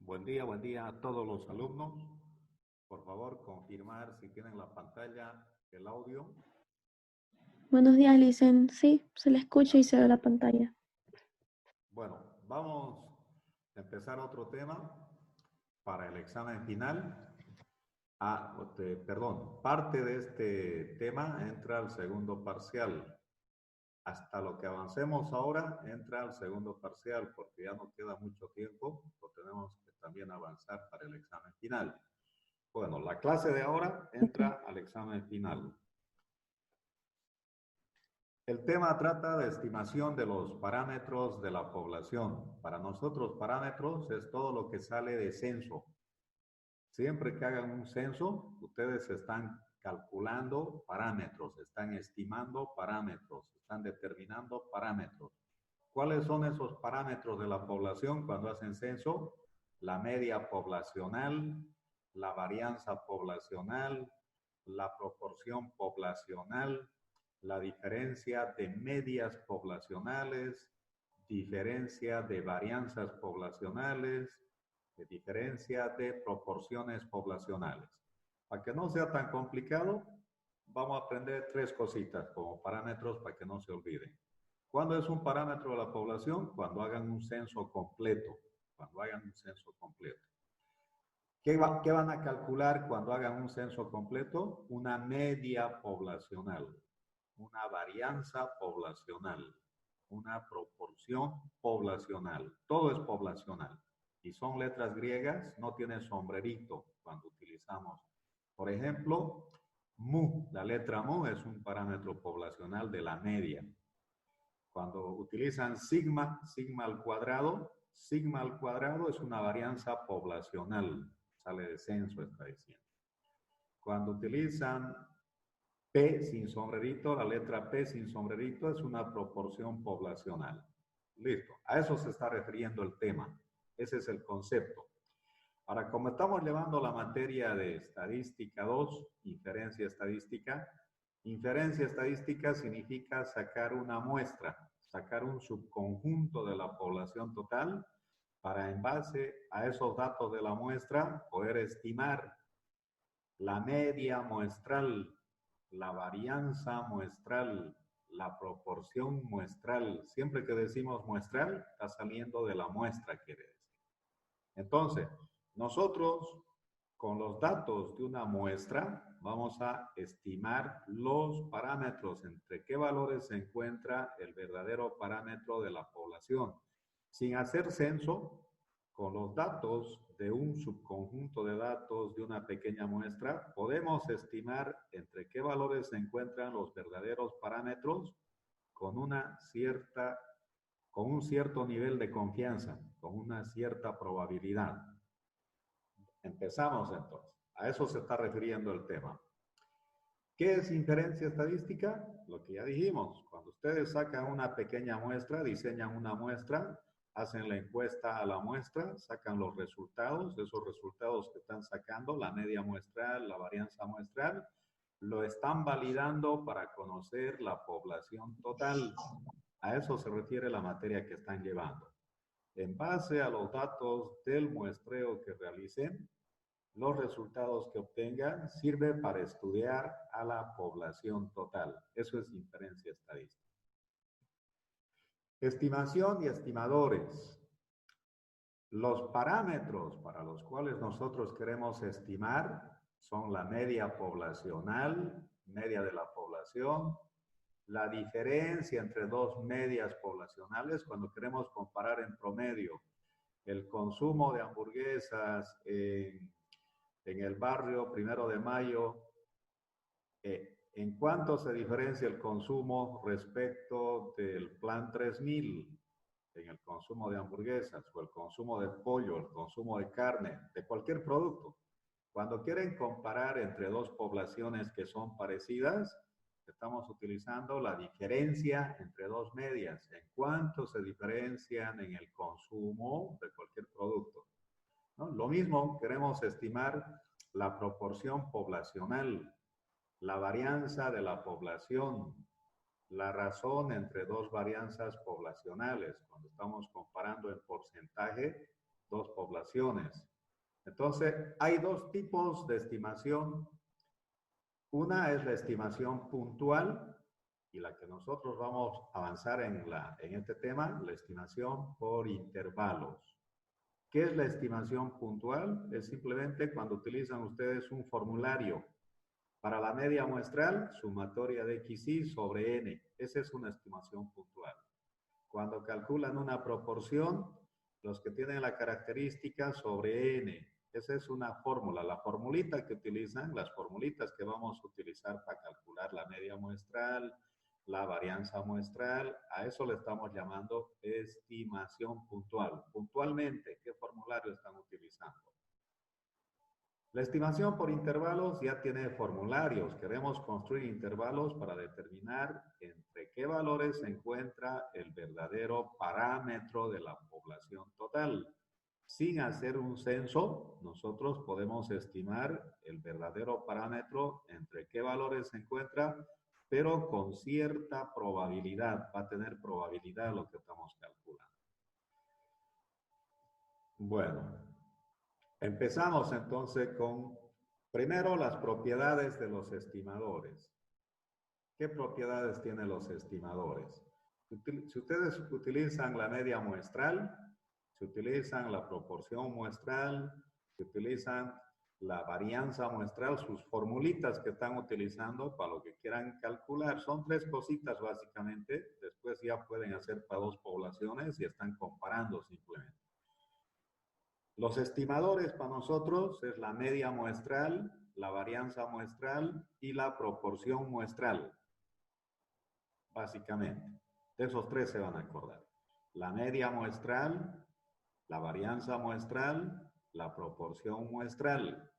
Buen día a todos los alumnos. Por favor, confirmar si tienen la pantalla, el audio. Buenos días, Licen. Sí, se le escucha y se ve la pantalla. Bueno, vamos a empezar otro tema para el examen final. Parte de este tema entra al segundo parcial. Hasta lo que avancemos ahora entra al segundo parcial, porque ya no queda mucho tiempo, lo tenemos que también avanzar para el examen final. Bueno, la clase de ahora entra al examen final. El tema trata de estimación de los parámetros de la población. Para nosotros, parámetros es todo lo que sale de censo. Siempre que hagan un censo, ustedes están calculando parámetros, están estimando parámetros, están determinando parámetros. ¿Cuáles son esos parámetros de la población cuando hacen censo? La media poblacional, la varianza poblacional, la proporción poblacional, la diferencia de medias poblacionales, diferencia de varianzas poblacionales, de diferencia de proporciones poblacionales. Para que no sea tan complicado, vamos a aprender tres cositas como parámetros para que no se olviden. ¿Cuándo es un parámetro de la población? Cuando hagan un censo completo. Cuando hagan un censo completo. ¿Qué van a calcular cuando hagan un censo completo? Una media poblacional, una varianza poblacional, una proporción poblacional. Todo es poblacional. Y son letras griegas, no tiene sombrerito cuando utilizamos. Por ejemplo, mu, la letra mu es un parámetro poblacional de la media. Cuando utilizan sigma, sigma al cuadrado es una varianza poblacional, sale de censo, está diciendo. Cuando utilizan P sin sombrerito, la letra P sin sombrerito es una proporción poblacional. Listo, a eso se está refiriendo el tema. Ese es el concepto. Ahora, como estamos llevando la materia de estadística 2, inferencia estadística significa sacar una muestra, sacar un subconjunto de la población total para, en base a esos datos de la muestra, poder estimar la media muestral, la varianza muestral, la proporción muestral. Siempre que decimos muestral, está saliendo de la muestra, quiere decir. Entonces, nosotros, con los datos de una muestra, vamos a estimar los parámetros, entre qué valores se encuentra el verdadero parámetro de la población. Sin hacer censo, con los datos de un subconjunto de datos de una pequeña muestra, podemos estimar entre qué valores se encuentran los verdaderos parámetros con un cierto nivel de confianza, con una cierta probabilidad. Empezamos entonces. A eso se está refiriendo el tema. ¿Qué es inferencia estadística? Lo que ya dijimos. Cuando ustedes sacan una pequeña muestra, diseñan una muestra, hacen la encuesta a la muestra, sacan los resultados, esos resultados que están sacando, la media muestral, la varianza muestral, lo están validando para conocer la población total. A eso se refiere la materia que están llevando. En base a los datos del muestreo que realicen, los resultados que obtengan sirven para estudiar a la población total. Eso es inferencia estadística. Estimación y estimadores. Los parámetros para los cuales nosotros queremos estimar son la media poblacional, media de la población, la diferencia entre dos medias poblacionales cuando queremos comparar en promedio el consumo de hamburguesas en el barrio 1 de Mayo, ¿en cuánto se diferencia el consumo respecto del plan 3000 en el consumo de hamburguesas o el consumo de pollo, el consumo de carne, de cualquier producto? Cuando quieren comparar entre dos poblaciones que son parecidas, estamos utilizando la diferencia entre dos medias. ¿En cuánto se diferencian en el consumo de cualquier producto? ¿No? Lo mismo, queremos estimar la proporción poblacional, la varianza de la población, la razón entre dos varianzas poblacionales. Cuando estamos comparando en porcentaje dos poblaciones. Entonces, hay dos tipos de estimación. Una es la estimación puntual y la que nosotros vamos a avanzar en este tema, la estimación por intervalos. ¿Qué es la estimación puntual? Es simplemente cuando utilizan ustedes un formulario para la media muestral, sumatoria de XY sobre N. Esa es una estimación puntual. Cuando calculan una proporción, los que tienen la característica sobre N. Esa es una fórmula. La formulita que utilizan, las formulitas que vamos a utilizar para calcular la media muestral, la varianza muestral, a eso le estamos llamando estimación puntual. Puntualmente, ¿qué formulario están utilizando? La estimación por intervalos ya tiene formularios. Queremos construir intervalos para determinar entre qué valores se encuentra el verdadero parámetro de la población total. Sin hacer un censo, nosotros podemos estimar el verdadero parámetro entre qué valores se encuentra, pero con cierta probabilidad. Va a tener probabilidad lo que estamos calculando. Bueno. Empezamos entonces con, primero, las propiedades de los estimadores. ¿Qué propiedades tienen los estimadores? Si ustedes utilizan la media muestral, si utilizan la proporción muestral, si utilizan la varianza muestral, sus formulitas que están utilizando para lo que quieran calcular, son tres cositas básicamente. Después ya pueden hacer para dos poblaciones y están comparando simplemente. Los estimadores para nosotros es la media muestral, la varianza muestral y la proporción muestral. Básicamente, de esos tres se van a acordar. La media muestral, la varianza muestral, la proporción muestral.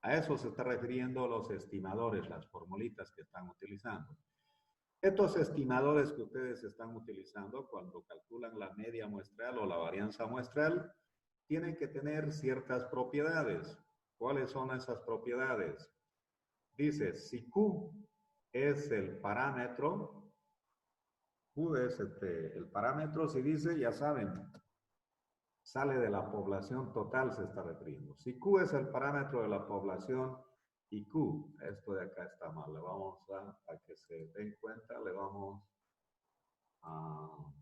A eso se está refiriendo los estimadores, las formulitas que están utilizando. Estos estimadores que ustedes están utilizando cuando calculan la media muestral o la varianza muestral, tienen que tener ciertas propiedades. ¿Cuáles son esas propiedades? Dice, si Q es el parámetro, Q es el parámetro, si dice, ya saben, sale de la población total, se está refiriendo. Si Q es el parámetro de la población y Q, esto de acá está mal, le vamos a que se den cuenta, le vamos a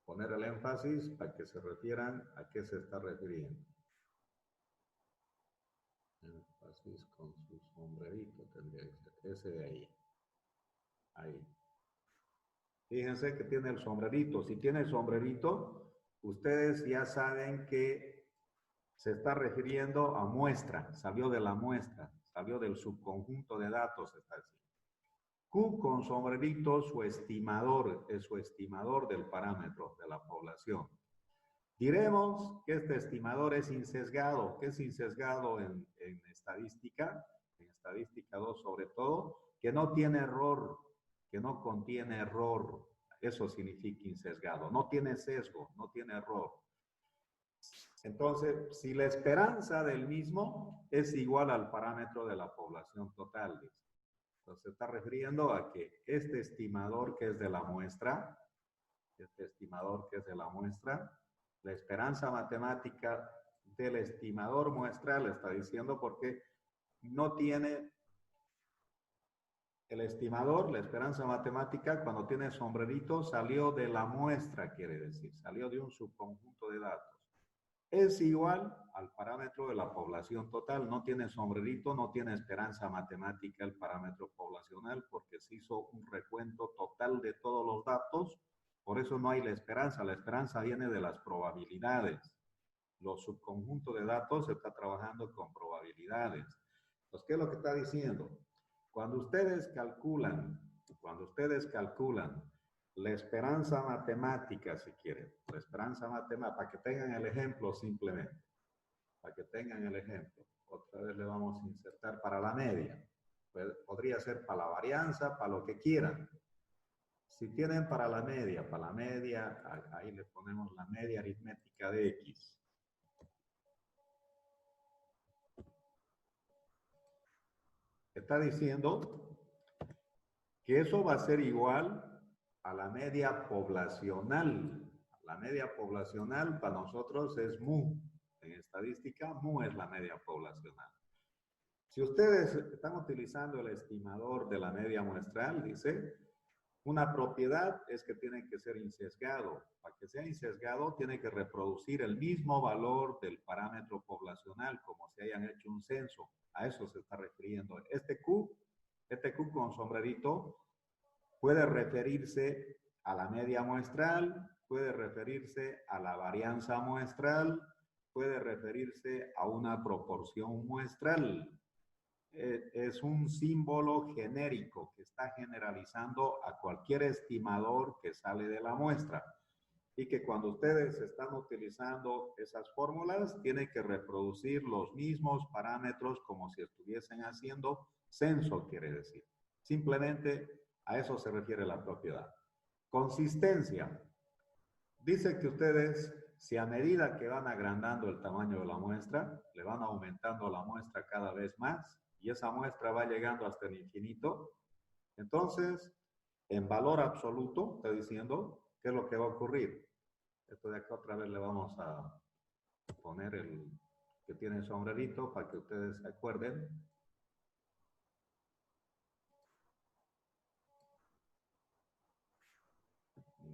poner el énfasis para que se refieran a qué se está refiriendo. Énfasis con su sombrerito tendría que ser ese de ahí. Ahí. Fíjense que tiene el sombrerito. Si tiene el sombrerito, ustedes ya saben que se está refiriendo a muestra, salió de la muestra, salió del subconjunto de datos, está diciendo. Q con sombrerito, su estimador, es su estimador del parámetro de la población. Diremos que este estimador es insesgado. ¿Qué es insesgado en estadística? En estadística 2 sobre todo, que no tiene error, que no contiene error. Eso significa insesgado. No tiene sesgo, no tiene error. Entonces, si la esperanza del mismo es igual al parámetro de la población total, entonces se está refiriendo a que este estimador que es de la muestra, la esperanza matemática del estimador muestral está diciendo porque no tiene el estimador, la esperanza matemática, cuando tiene sombrerito, salió de la muestra, quiere decir, salió de un subconjunto de datos. Es igual al parámetro de la población total, no tiene sombrerito, no tiene esperanza matemática el parámetro poblacional porque se hizo un recuento total de todos los datos. Por eso no hay la esperanza viene de las probabilidades. Los subconjuntos de datos se está trabajando con probabilidades. Entonces, ¿qué es lo que está diciendo? Cuando ustedes calculan la esperanza matemática, si quieren, la esperanza matemática, para que tengan el ejemplo simplemente, para que tengan el ejemplo. Otra vez le vamos a insertar para la media. Podría ser para la varianza, para lo que quieran. Si tienen para la media, ahí le ponemos la media aritmética de X. Está diciendo que eso va a ser igual a la media poblacional. La media poblacional para nosotros es mu. En estadística, mu es la media poblacional. Si ustedes están utilizando el estimador de la media muestral, dice, una propiedad es que tiene que ser insesgado. Para que sea insesgado, tiene que reproducir el mismo valor del parámetro poblacional, como si hayan hecho un censo. A eso se está refiriendo. Este Q con sombrerito, puede referirse a la media muestral, puede referirse a la varianza muestral, puede referirse a una proporción muestral. Es un símbolo genérico que está generalizando a cualquier estimador que sale de la muestra. Y que cuando ustedes están utilizando esas fórmulas, tienen que reproducir los mismos parámetros como si estuviesen haciendo censo, quiere decir. Simplemente a eso se refiere la propiedad. Consistencia. Dice que ustedes, si a medida que van agrandando el tamaño de la muestra, le van aumentando la muestra cada vez más, y esa muestra va llegando hasta el infinito, entonces, en valor absoluto, está diciendo, ¿qué es lo que va a ocurrir? Esto de acá otra vez le vamos a poner el que tiene el sombrerito para que ustedes se acuerden.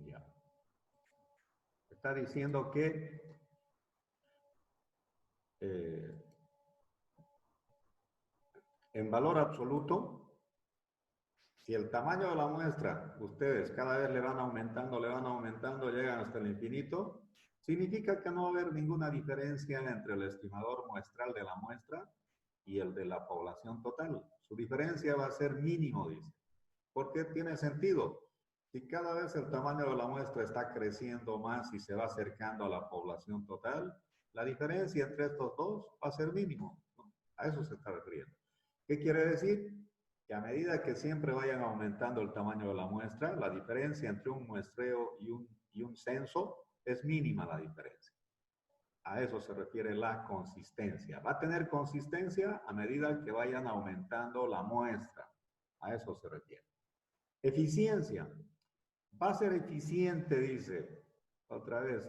Ya. Está diciendo que en valor absoluto, si el tamaño de la muestra, ustedes cada vez le van aumentando, llegan hasta el infinito, significa que no va a haber ninguna diferencia entre el estimador muestral de la muestra y el de la población total. Su diferencia va a ser mínimo, dice. ¿Por qué tiene sentido? Si cada vez el tamaño de la muestra está creciendo más y se va acercando a la población total, la diferencia entre estos dos va a ser mínimo, ¿no? A eso se está refiriendo. ¿Qué quiere decir? Que a medida que siempre vayan aumentando el tamaño de la muestra, la diferencia entre un muestreo y un censo es mínima la diferencia. A eso se refiere la consistencia. Va a tener consistencia a medida que vayan aumentando la muestra. A eso se refiere. Eficiencia. Va a ser eficiente, dice. Otra vez,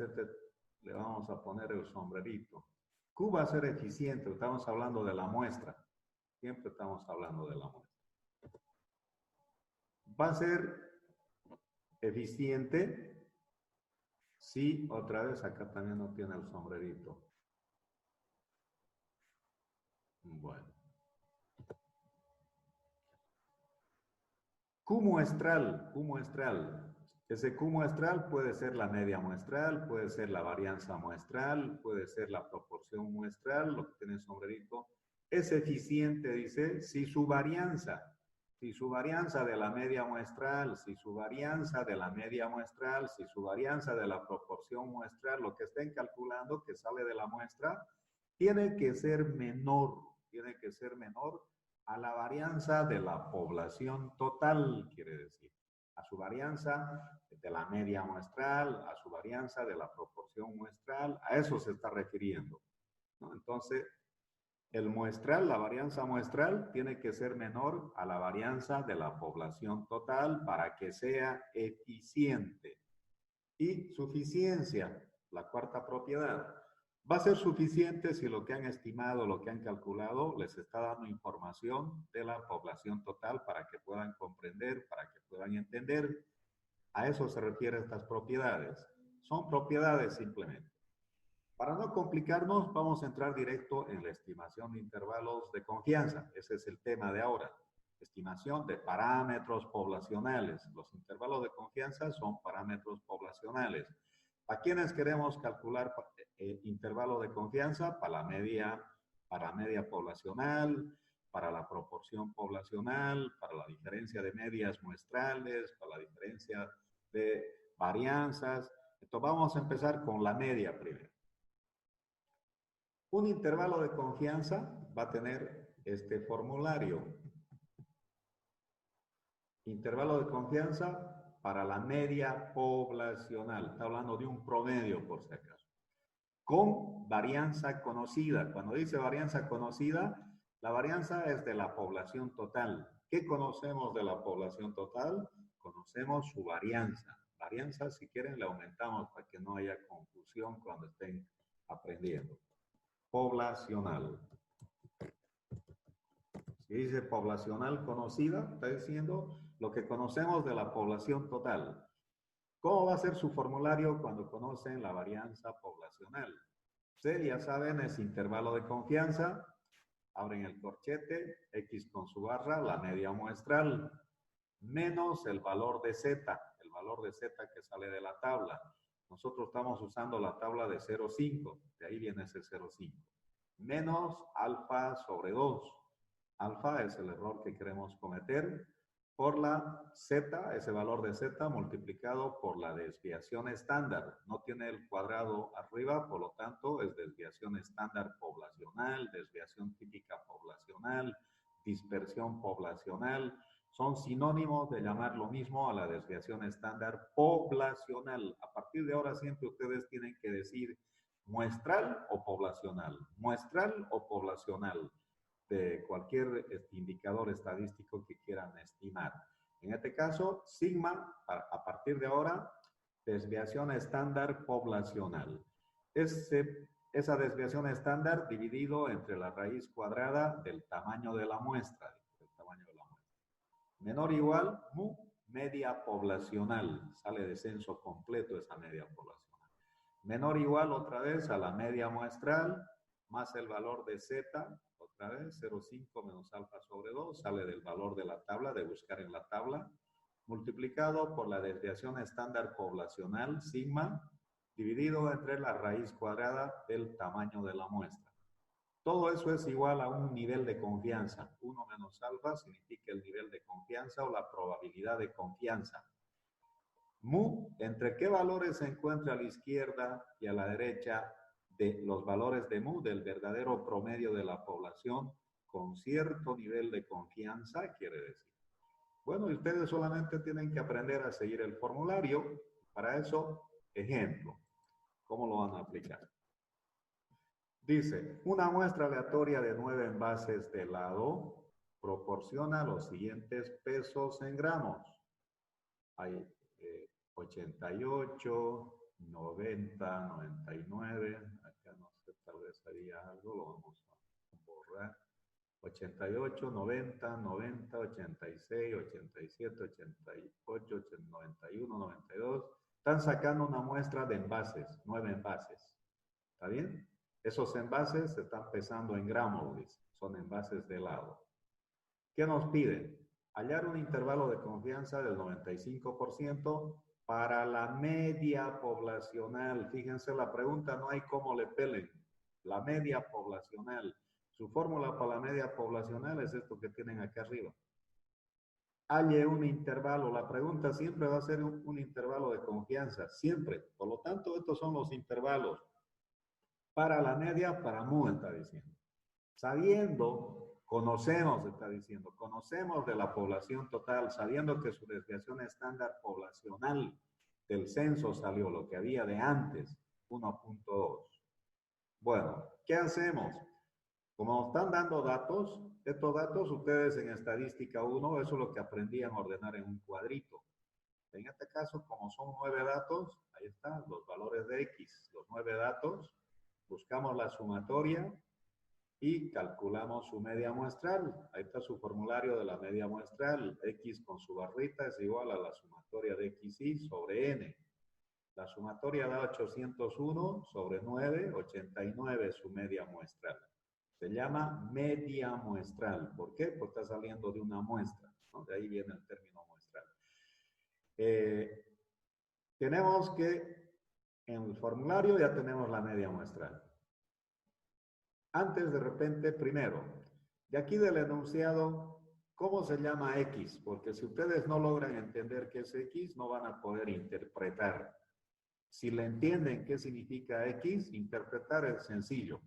le vamos a poner el sombrerito. Q va a ser eficiente. Estamos hablando de la muestra. Siempre estamos hablando de la muestra. Va a ser eficiente si, otra vez, acá también no tiene el sombrerito. Bueno. Q muestral. Ese Q muestral puede ser la media muestral, puede ser la varianza muestral, puede ser la proporción muestral, lo que tiene el sombrerito. Es eficiente, dice, si su varianza de la media muestral, si su varianza de la media muestral, si su varianza de la proporción muestral, lo que estén calculando que sale de la muestra, tiene que ser menor a la varianza de la población total, quiere decir, a su varianza de la media muestral, a su varianza de la proporción muestral, a eso se está refiriendo, ¿no? Entonces, el muestral, la varianza muestral, tiene que ser menor a la varianza de la población total para que sea eficiente. Y suficiencia, la cuarta propiedad. Va a ser suficiente si lo que han estimado, lo que han calculado, les está dando información de la población total para que puedan comprender, para que puedan entender. A eso se refieren estas propiedades. Son propiedades simplemente. Para no complicarnos, vamos a entrar directo en la estimación de intervalos de confianza. Ese es el tema de ahora. Estimación de parámetros poblacionales. Los intervalos de confianza son parámetros poblacionales. ¿Para quiénes queremos calcular intervalo de confianza? Para la media poblacional, para la proporción poblacional, para la diferencia de medias muestrales, para la diferencia de varianzas. Entonces vamos a empezar con la media primero. Un intervalo de confianza va a tener este formulario. Intervalo de confianza para la media poblacional. Está hablando de un promedio, por si acaso. Con varianza conocida. Cuando dice varianza conocida, la varianza es de la población total. ¿Qué conocemos de la población total? Conocemos su varianza. varianza, si quieren, le aumentamos para que no haya confusión cuando estén aprendiendo. Poblacional. Si dice poblacional conocida, está diciendo lo que conocemos de la población total. ¿Cómo va a ser su formulario cuando conocen la varianza poblacional? Ustedes ya saben, es intervalo de confianza. Abren el corchete, X con su barra, la media muestral, menos el valor de Z que sale de la tabla. Nosotros estamos usando la tabla de 0,5, de ahí viene ese 0,5. Menos alfa sobre 2. Alfa es el error que queremos cometer por la Z, ese valor de Z multiplicado por la desviación estándar. No tiene el cuadrado arriba, por lo tanto es desviación estándar poblacional, desviación típica poblacional, dispersión poblacional. Son sinónimos de llamar lo mismo a la desviación estándar poblacional. A partir de ahora siempre ustedes tienen que decir muestral o poblacional, muestral o poblacional, de cualquier indicador estadístico que quieran estimar. En este caso, sigma, a partir de ahora, desviación estándar poblacional. Esa desviación estándar dividido entre la raíz cuadrada del tamaño de la muestra. Menor o igual, mu, media poblacional. Sale de censo completo esa media poblacional. Menor o igual otra vez a la media muestral, más el valor de Z, otra vez 0,5 menos alfa sobre 2, sale del valor de la tabla, de buscar en la tabla, multiplicado por la desviación estándar poblacional, sigma, dividido entre la raíz cuadrada del tamaño de la muestra. Todo eso es igual a un nivel de confianza. 1 menos alfa significa el nivel de confianza o la probabilidad de confianza. Mu, ¿entre qué valores se encuentra a la izquierda y a la derecha de los valores de mu, del verdadero promedio de la población con cierto nivel de confianza, quiere decir? Bueno, ustedes solamente tienen que aprender a seguir el formulario. Para eso, ejemplo, ¿cómo lo van a aplicar? Dice, una muestra aleatoria de 9 envases de helado proporciona los siguientes pesos en gramos. Hay 88, 90, 99, acá no sé, tal vez haría algo, lo vamos a borrar. 88, 90, 90, 86, 87, 88, 91, 92. Están sacando una muestra de envases, 9 envases. ¿Está bien? Esos envases se están pesando en gramos, dice. Son envases de helado. ¿Qué nos piden? Hallar un intervalo de confianza del 95% para la media poblacional. Fíjense, la pregunta no hay cómo le pelen. La media poblacional. Su fórmula para la media poblacional es esto que tienen acá arriba. Halle un intervalo. La pregunta siempre va a ser un intervalo de confianza. Siempre. Por lo tanto, estos son los intervalos. Para la media, para mu, está diciendo. Sabiendo, conocemos, está diciendo, conocemos de la población total, sabiendo que su desviación estándar poblacional del censo salió lo que había de antes, 1.2. Bueno, ¿qué hacemos? Como están dando datos, estos datos ustedes en estadística 1, eso es lo que aprendían a ordenar en un cuadrito. En este caso, como son 9 datos, ahí están los valores de X, los 9 datos, buscamos la sumatoria y calculamos su media muestral. Ahí está su formulario de la media muestral. X con su barrita es igual a la sumatoria de XY sobre N. La sumatoria da 801 sobre 9, 89 su media muestral. Se llama media muestral. ¿Por qué? Porque está saliendo de una muestra, ¿no? De ahí viene el término muestral. Tenemos que, en el formulario ya tenemos la media muestral. Antes, de repente, primero, de aquí del enunciado, ¿cómo se llama X? Porque si ustedes no logran entender qué es X, no van a poder interpretar. Si le entienden qué significa X, interpretar es sencillo.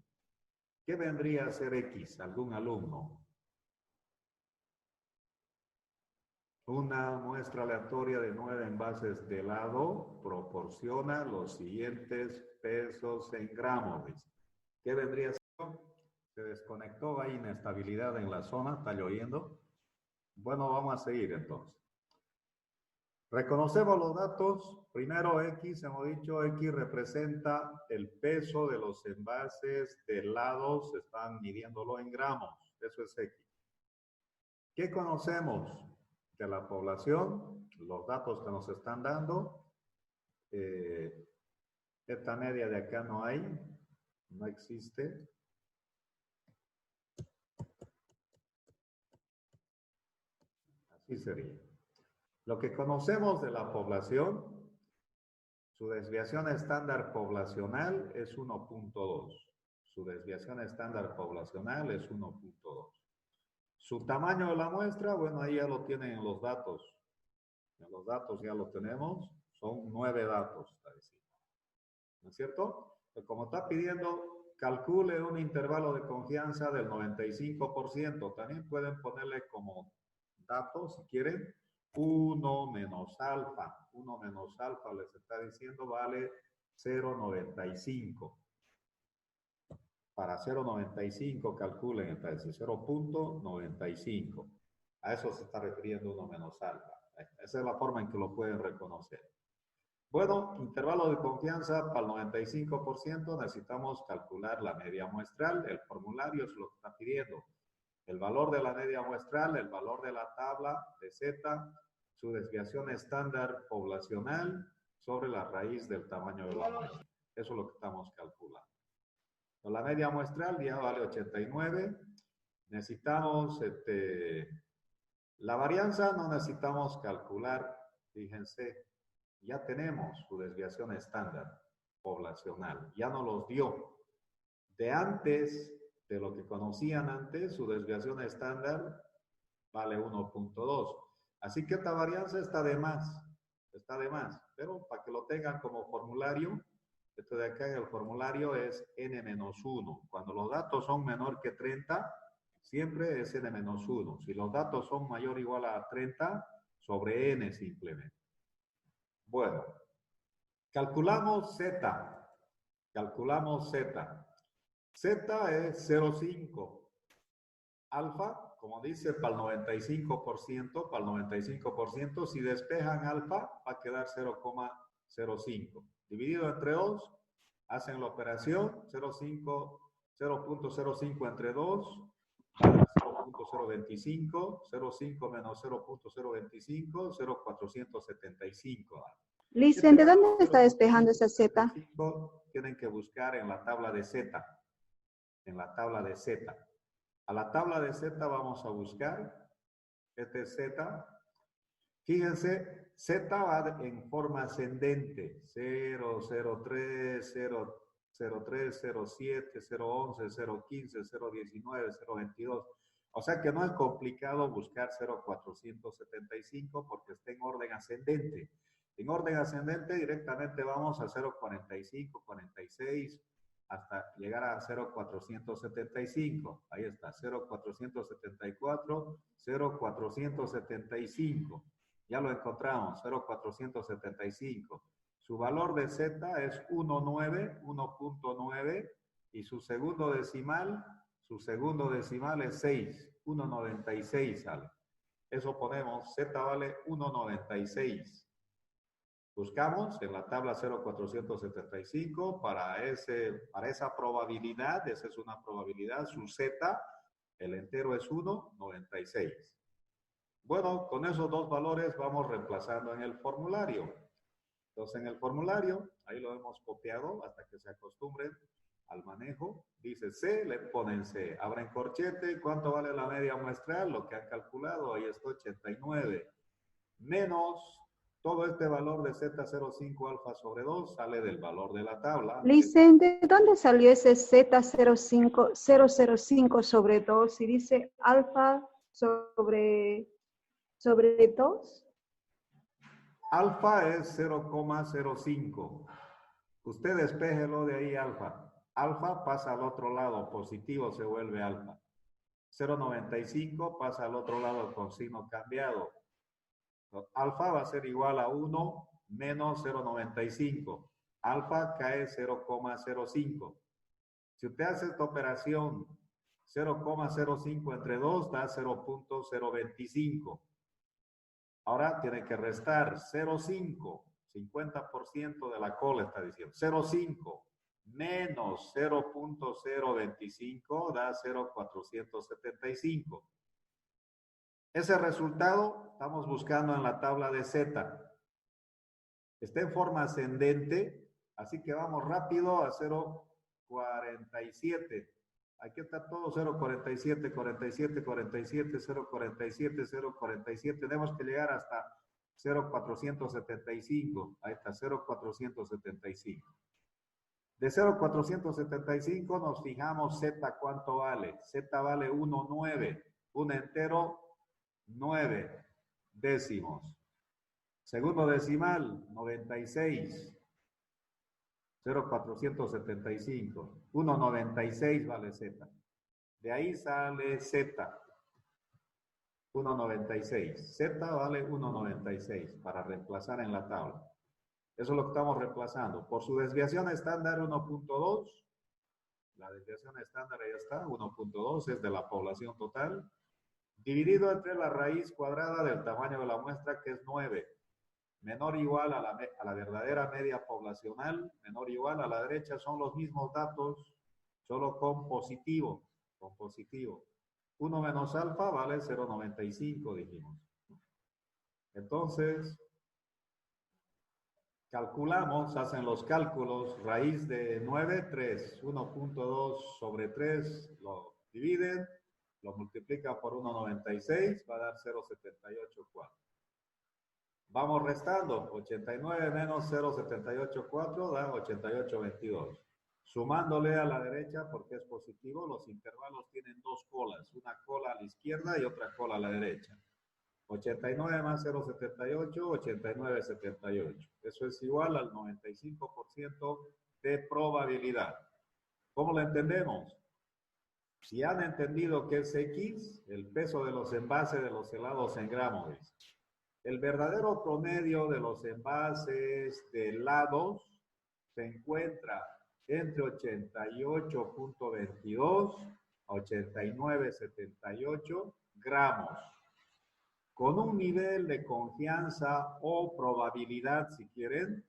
¿Qué vendría a ser X? ¿Algún alumno? Una muestra aleatoria de 9 envases de helado proporciona los siguientes pesos en gramos. ¿Qué vendría a ser? Se desconectó, hay inestabilidad en la zona, ¿está lloviendo? Bueno, vamos a seguir entonces. Reconocemos los datos. Primero X, hemos dicho, X representa el peso de los envases de helados, están midiéndolo en gramos. Eso es X. ¿Qué conocemos de la población? Los datos que nos están dando. Esta media de acá no hay, no existe. Así sería. Lo que conocemos de la población, su desviación estándar poblacional es 1.2. Su desviación estándar poblacional es 1.2. Su tamaño de la muestra, bueno, ahí ya lo tienen en los datos. En los datos ya lo tenemos, son 9 datos, está diciendo. ¿No es cierto? Pero como está pidiendo, calcule un intervalo de confianza del 95%. También pueden ponerle como datos, si quieren, 1 menos alfa. 1 menos alfa les está diciendo vale 0.95. Para 0.95 calculen entonces 0.95. A eso se está refiriendo 1 menos alfa. Esa es la forma en que lo pueden reconocer. Bueno, intervalo de confianza para el 95% necesitamos calcular la media muestral. El formulario es lo que está pidiendo. El valor de la media muestral, el valor de la tabla de Z, su desviación estándar poblacional sobre la raíz del tamaño de la muestra. Eso es lo que estamos calculando. La media muestral ya vale 89. Necesitamos, la varianza no necesitamos calcular, fíjense, ya tenemos su desviación estándar poblacional, ya nos los dio. De antes, de lo que conocían antes, su desviación estándar vale 1.2. Así que esta varianza está de más, pero para que lo tengan como formulario, esto de acá en el formulario es n-1. Cuando los datos son menor que 30, siempre es n-1. Si los datos son mayor o igual a 30, sobre n simplemente. Bueno, calculamos Z. Calculamos Z. Z es 0.5. Alfa, como dice, para el 95%, si despejan alfa, va a quedar 0.05. Dividido entre 2, hacen la operación, 0.05 entre 2, 0.025, 0.5 menos 0.025, 0.475. Licen, ¿de dónde está despejando esa Z? Tienen que buscar en la tabla de Z. En la tabla de Z. A la tabla de Z vamos a buscar. Este es Z. Fíjense, Z va en forma ascendente. 0, 0, 3, 0, 0, 3, 0, 7, 0, 11, 0, 15, 0, 19, 0, 22. O sea que no es complicado buscar 0,475 porque está en orden ascendente. En orden ascendente directamente vamos a 0,45, 46, hasta llegar a 0,475. Ahí está, 0,474, 0,475. Ya lo encontramos, 0,475. Su valor de Z es 1.9, 1.9, y su segundo decimal es 6, 1.96 sale. Eso ponemos, Z vale 1.96. Buscamos en la tabla 0,475 para esa probabilidad, esa es una probabilidad, su Z, el entero es 1.96. Bueno, con esos dos valores vamos reemplazando en el formulario. Entonces en el formulario, ahí lo hemos copiado hasta que se acostumbren al manejo. Dice C, le ponen C. Abren corchete, ¿cuánto vale la media muestral? Lo que han calculado, ahí está 89. Menos todo este valor de Z05 alfa sobre 2 sale del valor de la tabla. Licen, ¿de dónde salió ese Z05 sobre 2? Si dice alfa sobre 2. Alfa es 0,05. Usted despéjelo de ahí alfa. Alfa pasa al otro lado, positivo se vuelve alfa. 0,95 pasa al otro lado con signo cambiado. Alfa va a ser igual a 1 menos 0,95. Alfa cae 0,05. Si usted hace esta operación 0,05 entre 2 da 0.025. Ahora tiene que restar 0,5. 50% de la cola está diciendo. 0,5 menos 0.025 da 0.475. Ese resultado estamos buscando en la tabla de Z. Está en forma ascendente, así que vamos rápido a 0.47. Aquí está todo 0.47, 47, 47, 0.47, 0.47. Tenemos que llegar hasta 0.475. Ahí está, 0.475. De 0.475 nos fijamos Z cuánto vale. Z vale 1,9. Un entero, 9 décimos. Segundo decimal, 96. 0.475. 1,96 vale Z. De ahí sale Z. 1,96. Z vale 1,96 para reemplazar en la tabla. Eso es lo que estamos reemplazando. Por su desviación estándar 1.2. La desviación estándar ya está. 1.2 es de la población total. Dividido entre la raíz cuadrada del tamaño de la muestra, que es 9. Menor o igual a la verdadera media poblacional. Menor o igual a la derecha son los mismos datos, solo con positivo. Con positivo. 1 menos alfa vale 0.95, dijimos. Entonces, calculamos, hacen los cálculos, raíz de 9, 3. 1.2 sobre 3 lo dividen, lo multiplican por 1.96, va a dar 0.784. Vamos restando, 89 menos 0.784 da 88.22. Sumándole a la derecha, porque es positivo, los intervalos tienen dos colas, una cola a la izquierda y otra cola a la derecha. 89 más 0.78, 89.78. Eso es igual al 95% de probabilidad. ¿Cómo lo entendemos? Si han entendido que es X, el peso de los envases de los helados en gramos. El verdadero promedio de los envases de helados se encuentra entre 88.22 a 89.78 gramos, con un nivel de confianza o probabilidad, si quieren,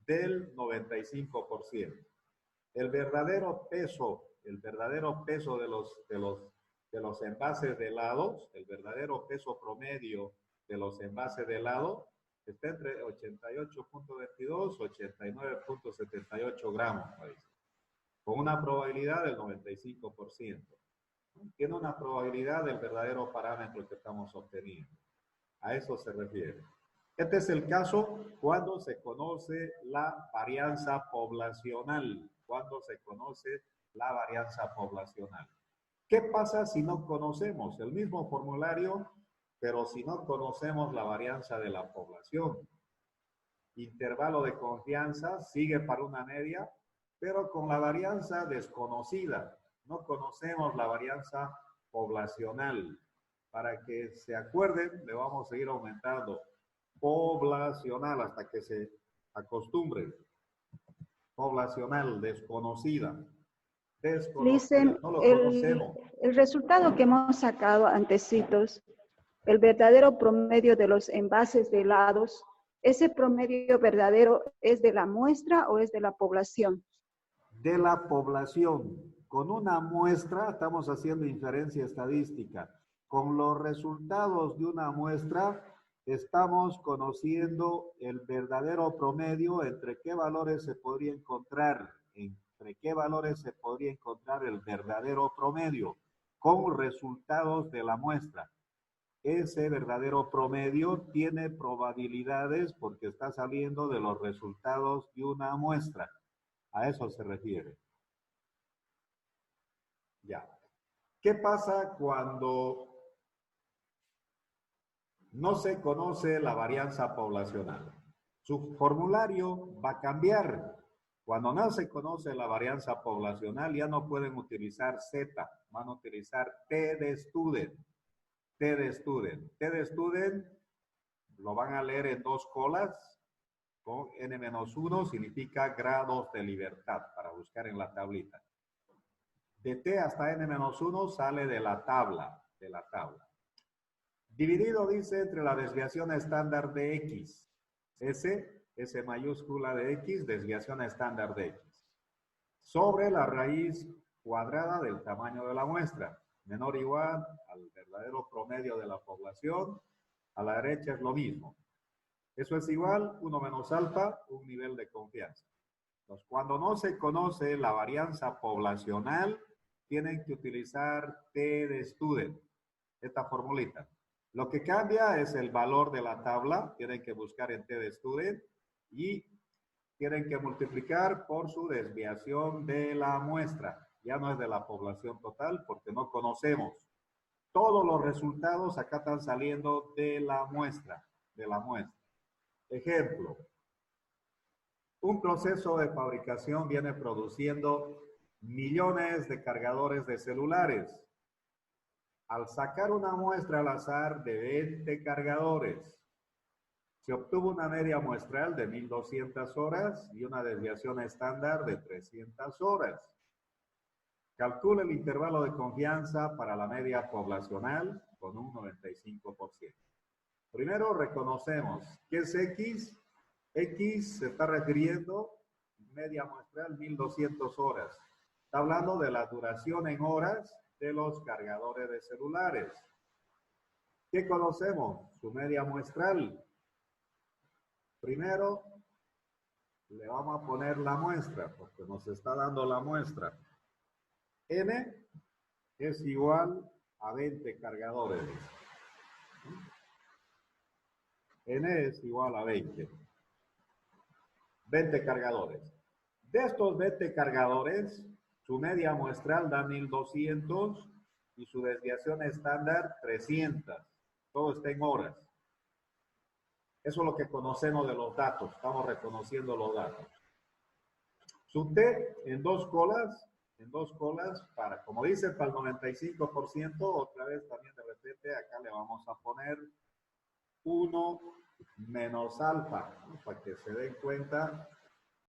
del 95%. El verdadero peso de los envases de helados, el verdadero peso promedio de los envases de helado está entre 88.22 y 89.78 gramos, con una probabilidad del 95%. Tiene una probabilidad del verdadero parámetro que estamos obteniendo. A eso se refiere. Este es el caso cuando se conoce la varianza poblacional. Cuando se conoce la varianza poblacional. ¿Qué pasa si no conocemos el mismo formulario, pero si no conocemos la varianza de la población? Intervalo de confianza sigue para una media, pero con la varianza desconocida. No conocemos la varianza poblacional. Para que se acuerden, le vamos a seguir aumentando. Poblacional hasta que se acostumbren. Poblacional, desconocida. Dicen, no lo conocemos. el resultado que hemos sacado antecitos, el verdadero promedio de los envases de helados, ¿ese promedio verdadero es de la muestra o es de la población? De la población. Con una muestra estamos haciendo inferencia estadística. Con los resultados de una muestra estamos conociendo el verdadero promedio entre qué valores se podría encontrar, entre qué valores se podría encontrar el verdadero promedio con resultados de la muestra. Ese verdadero promedio tiene probabilidades porque está saliendo de los resultados de una muestra. A eso se refiere. Ya. ¿Qué pasa cuando no se conoce la varianza poblacional? Su formulario va a cambiar. Cuando no se conoce la varianza poblacional, ya no pueden utilizar Z, van a utilizar T de student. T de student. T de student lo van a leer en dos colas. Con N-1 significa grados de libertad, para buscar en la tablita. De T hasta N-1 sale de la tabla. Dividido, dice, entre la desviación estándar de X. S mayúscula de X, desviación estándar de X. Sobre la raíz cuadrada del tamaño de la muestra. Menor o igual al verdadero promedio de la población. A la derecha es lo mismo. Eso es igual, 1 menos alfa, un nivel de confianza. Entonces, cuando no se conoce la varianza poblacional, tienen que utilizar T de student, esta formulita. Lo que cambia es el valor de la tabla, tienen que buscar en T de student y tienen que multiplicar por su desviación de la muestra. Ya no es de la población total porque no conocemos. Todos los resultados acá están saliendo de la muestra, Ejemplo, un proceso de fabricación viene produciendo millones de cargadores de celulares. Al sacar una muestra al azar de 20 cargadores, se obtuvo una media muestral de 1.200 horas y una desviación estándar de 300 horas. Calcula el intervalo de confianza para la media poblacional con un 95%. Primero reconocemos qué es X. X se está refiriendo media muestral 1.200 horas. Está hablando de la duración en horas de los cargadores de celulares. ¿Qué conocemos? Su media muestral. Primero le vamos a poner la muestra porque nos está dando la muestra. N es igual a 20 cargadores. N es igual a 20. 20 cargadores. De estos 20 cargadores, su media muestral da 1.200 y su desviación estándar 300. Todo está en horas. Eso es lo que conocemos de los datos. Estamos reconociendo los datos. Su T en dos colas, para, como dice, para el 95%, otra vez también de repente acá le vamos a poner 1 menos alfa, ¿no? Para que se den cuenta.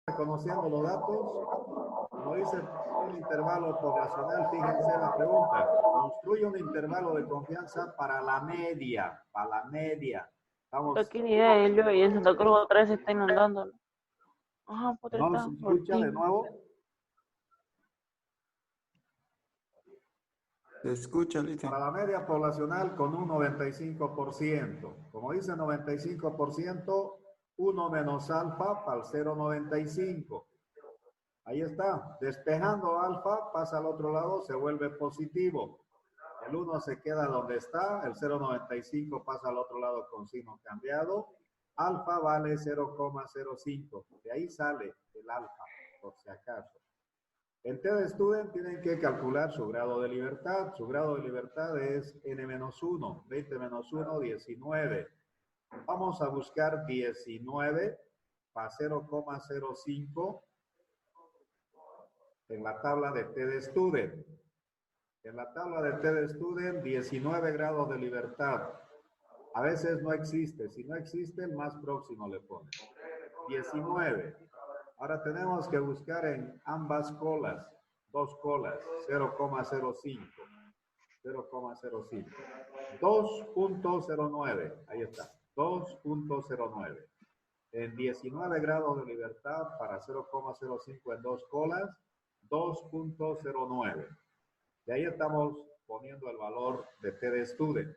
Reconociendo los datos, como dice un intervalo poblacional, fíjense la pregunta, construye un intervalo de confianza para la media, Estamos... Aquí ni idea, yo y en Santa Cruz otra vez se está inundando. Ajá, ¿No se escucha de nuevo? Se escucha, Lisa. Para la media poblacional con un 95%. Como dice 95%, 1 menos alfa para el 0,95. Ahí está. Despejando alfa, pasa al otro lado, se vuelve positivo. El 1 se queda donde está, el 0,95 pasa al otro lado con signo cambiado. Alfa vale 0,05. De ahí sale el alfa, por si acaso. En T de student tienen que calcular su grado de libertad. Su grado de libertad es N-1. 20 menos 1, 19. Vamos a buscar 19 para 0,05 en la tabla de T de student. En la tabla de T de student, 19 grados de libertad. A veces no existe. Si no existe, el más próximo le pone. 19. Ahora tenemos que buscar en ambas colas, dos colas, 0,05. 0,05. 2.09. Ahí está. 2.09. En 19 grados de libertad para 0,05 en dos colas, 2.09. De ahí estamos poniendo el valor de T de student.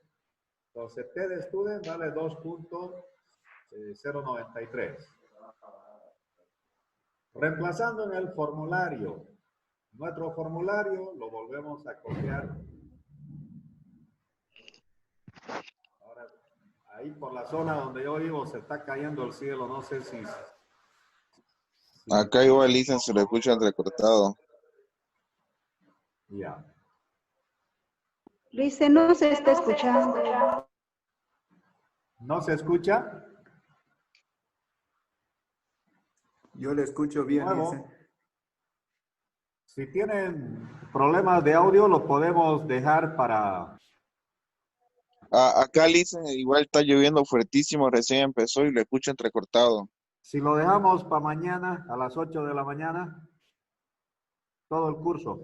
Entonces, T de student vale 2.093. Reemplazando en el formulario. Nuestro formulario lo volvemos a copiar. Ahora, ahí por la zona donde yo vivo se está cayendo el cielo. No sé si acá igual dicen, se lo escucha entrecortado. Ya. Luis, no se está escuchando. ¿No se escucha? Yo le escucho bien, dice. Si tienen problemas de audio, lo podemos dejar para... Acá dicen, igual está lloviendo fuertísimo, recién empezó y lo escucho entrecortado. Si lo dejamos para mañana, a las 8 de la mañana, todo el curso.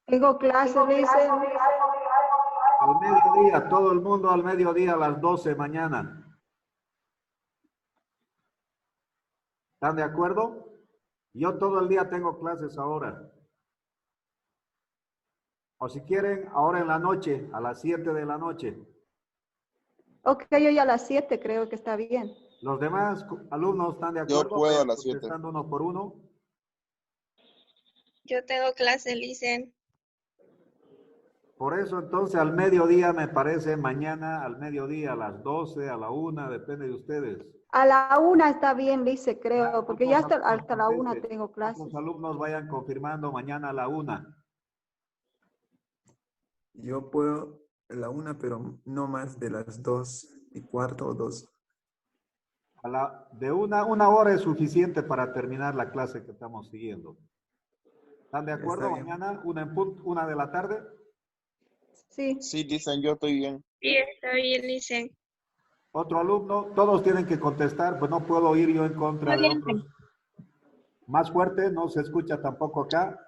Tengo clase, dice. Al mediodía, todo el mundo al mediodía a las 12 mañana. ¿Están de acuerdo? Yo todo el día tengo clases ahora. O si quieren, ahora en la noche, a las 7 de la noche. Ok, yo ya a las 7 creo que está bien. ¿Los demás alumnos están de Yo acuerdo? puedo a Vayan las 7. contestando uno por uno. Yo tengo clase, Licen. Por eso entonces al mediodía me parece, mañana al mediodía, a las 12, a la 1, depende de ustedes. A la 1 está bien, Lice, creo, porque ya Otros hasta la 1 contesten. tengo clases. Los alumnos vayan confirmando mañana a la 1. Yo puedo a la 1, pero no más de las 2:15 o 2. De una hora es suficiente para terminar la clase que estamos siguiendo. ¿Están de acuerdo? Está bien. Mañana, 1 de la tarde. Sí. Sí, dicen, yo estoy bien. Sí, está bien, Licen. Otro alumno, todos tienen que contestar, pues no puedo ir yo en contra de otros. Más fuerte, no se escucha tampoco acá.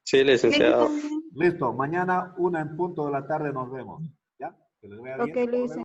Sí, licenciado. Listo, mañana 1 en punto de la tarde nos vemos. ¿Ya? Que les vaya bien. Ok, Lice.